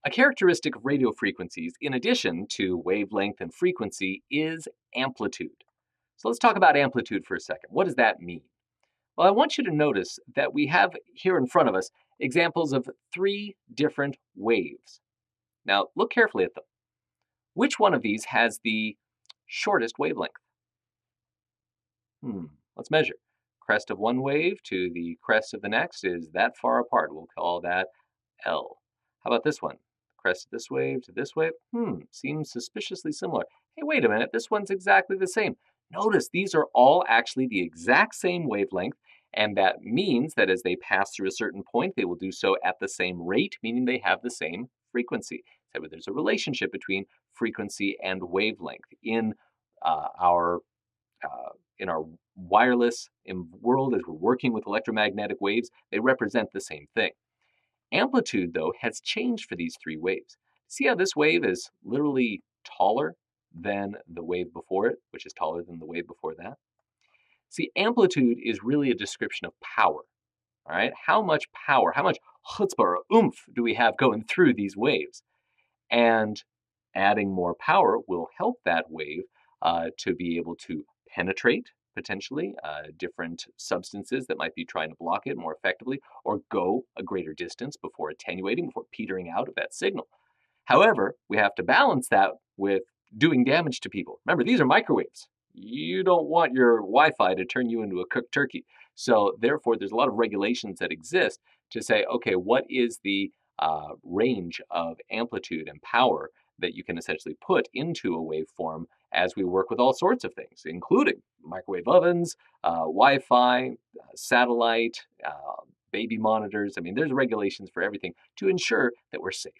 A characteristic of radio frequencies, in addition to wavelength and frequency, is amplitude. So let's talk about amplitude for a second. What does that mean? Well, I want you to notice that we have here in front of us examples of three different waves. Now, look carefully at them. Which one of these has the shortest wavelength? Let's measure. Crest of one wave to the crest of the next is that far apart. We'll call that L. How about this one? Crest of this wave to this wave? Seems suspiciously similar. Hey, wait a minute, this one's exactly the same. Notice these are all actually the exact same wavelength, and that means that as they pass through a certain point, they will do so at the same rate, meaning they have the same frequency. So there's a relationship between frequency and wavelength in our in our wireless world as we're working with electromagnetic waves. They represent the same thing. Amplitude, though, has changed for these three waves. See how this wave is literally taller than the wave before it, which is taller than the wave before that? See, amplitude is really a description of power. All right, how much power, how much chutzpah or oomph do we have going through these waves? And adding more power will help that wave to be able to penetrate potentially different substances that might be trying to block it more effectively, or go a greater distance before attenuating, before petering out of that signal. However, we have to balance that with doing damage to people. Remember, these are microwaves. You don't want your Wi-Fi to turn you into a cooked turkey. So therefore, there's a lot of regulations that exist to say, okay, what is the range of amplitude and power that you can essentially put into a waveform as we work with all sorts of things, including microwave ovens, Wi-Fi, satellite, baby monitors. I mean, there's regulations for everything to ensure that we're safe.